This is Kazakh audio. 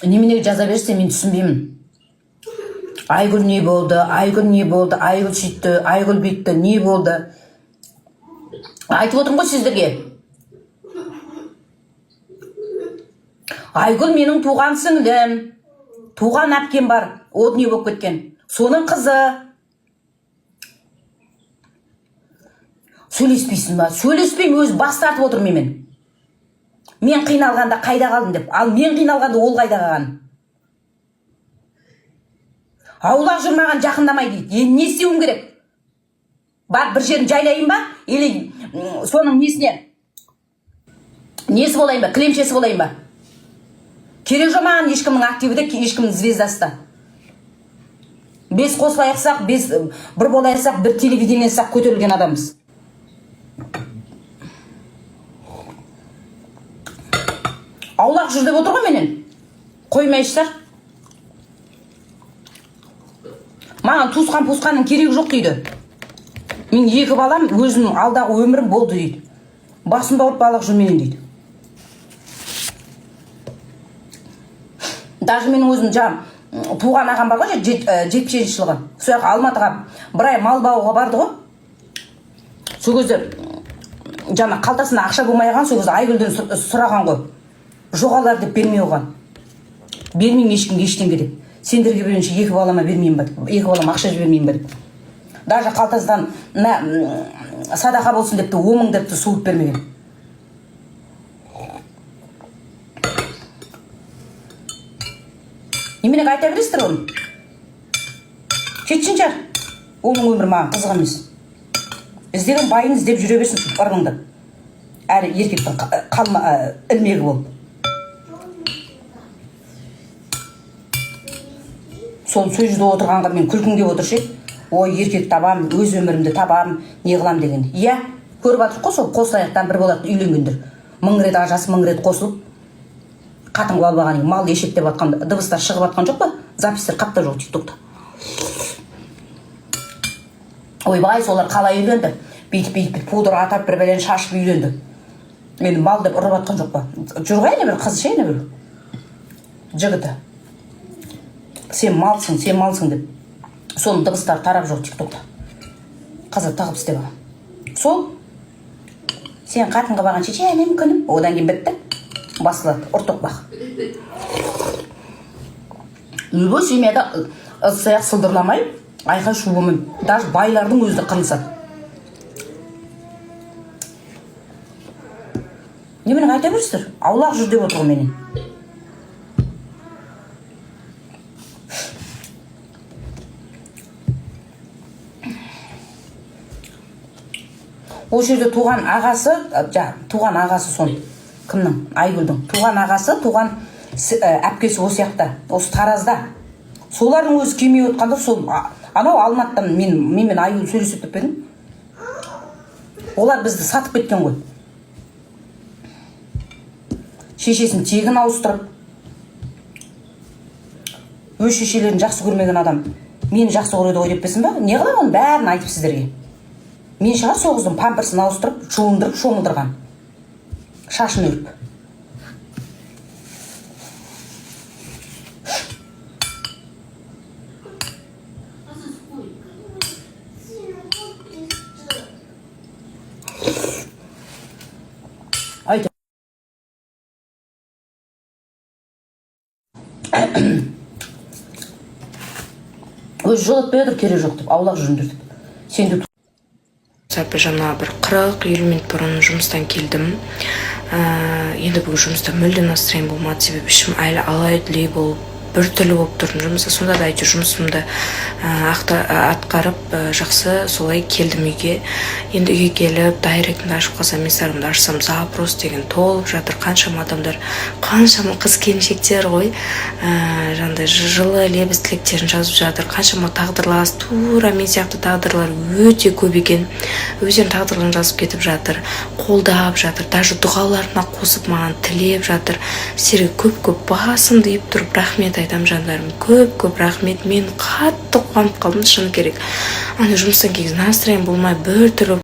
Немене жаза берсе мен түсінбеймін. Айгүл не болды, Айгүл не болды, Айгүл сөйтті, Айгүл бүйтті, не болды? Айтып отырмын ғой сіздерге. Айгүл менің туған сіңлім, туған әпкем бар, о дүние болып кеткен. Соның қызы. Сөйлеспейсің ба? Сөйлеспеймін, өз бас тартып отырмын мен. Мен қиналғанда қайда қалдым деп, ал мен қиналғанда ол қайда қалған. Аулақ жүрмаған жақындамай дейді. Енді не істеуім керек? Бар бір жерін жайлайын ба? Или соның несіне? Несі болайын ба? Кілемшесі болайын ба? Керек жоқ маған ешкімнің активі, ешкімнің звездасы. Бес қосылайықсақ, бір болайықсақ, бір телевидениесақ көтерілген адамбыз. Аулақ жүр деп отыр ғой менен. Қоймайсыздар. Маған туысқан-пуысқанның керегі жоқ дейді. Мен екі балам, өзімнің алдағы өмірім болды дейді. Басымда ұрып балақ жүрменен дейді. Даже менің өзім туған ағам бар ғой, 70 жылғы. Сол жаққа Алматыға бір ай мал бағуға барды ғой. Сол кезде қалтасында ақша болмайған, сол кезде Айгүлден сұраған ғой. Жоғалар деп бермей оған. Бермеймін ешкімге ештеңе деп. Сендерге берінші екі балама бермеймін ба деп. Екі балама ақша жібермеймін ба деп. Даже қалтасынан садақа болсын депті, 10 мың депті суып бермеген. Немене айта бересіздер оны? Кетшін жар. Оның өмірі маған қызық емес. Іздеген байын іздеп жүре берсін ұрыңды. Әрі еркектің ілмегі болып. Сол сөзді отырғанға мен күлкім кеп отыршы. Ой, еркек табам, өз өмірімді табам, не қылам деген. Иә, көріп атыр қой, сол қос аяқтан бір болады үйленгендер. 1000 рет ажасы 1000 рет қосылып, қатынға албаған, мал ешектеп атқан, дыбыстар шығып атқан жоқ па? Запистер қапта жоқ тиктокта. Ойбай, солар қалай үйленді? Бейтіп пудр атап бір бәлен шашып үйленді. Мені мал деп ұрып атқан жоқ па? Жүрғай не бір қыз ше не бір? Жігіті. Сен малсың деп. Соның дыбыстар тарап жоқ тиктокта. Қызы тағып істеп аға. Сол, сен қатынға баған шешенем күнім. Одан кейін бітті. Басылады, ұртық бақ. Любой семьяда ысаяқ сылдырламай, айқай шу болмай, даже байлардың өзді қырылысады. Неменің айта берсіздер? Аулақ жүр деп отырғы менен. Ол жерде туған ағасы сон. Кімнің? Айгүлдің. Туған ағасы, туған әпкесі осы яқта, осы Таразда. Солардың өзі келмей отқанда, сол анау Алматыдан мен Айгүл сөйлесіп деп едім. Олар бізді сатып кеткен ғой. Шешесін тегін ауыстырып, өз шешелерін жақсы көрмеген адам мені жақсы көреді ғой деп бесін ба? Не қылам оны бәрін айтып сіздерге. Мен шығар сол қыздың памперсін ауыстырып, жуындырып, шомылдырған. Шашын өріп. Айты. Өз жол өтпей отыр, керек жоқ деп, аулақ жүріңдер деп. Сенді жаңа бір 40-50 минут бұрын жұмыстан келдім. Енді бүгін жұмыста мүлде настроен болмады, себебі ішім әлі алай-дүлей болып біртүрлі болып тұрдым жұмыста. Сонда да әйтеуір жұмысымды атқарып жақсы солай келдім үйге. Енді үйге келіп дайректімді ашып қалсам, мессенджерімді ашсам, запрос деген толып жатыр. Қаншама адамдар, қаншама қыз келіншектер ғой, жаңағыдай жылы лебіз тілектерін жазып жатыр. Қаншама тағдырлас, тура мен сияқты тағдырлар өте көп екен. Өздерінің тағдырларын жазып кетіп жатыр, қолдап жатыр, даже дұғаларына қосып маған тілеп жатыр. Сіздерге көп басымды иіп тұрып рахмет айтам жандарым, көп рахмет. Мен қатты қуанып қалдым, шыны керек. Ана жұмыстан кейін настроен болмай біртүрлі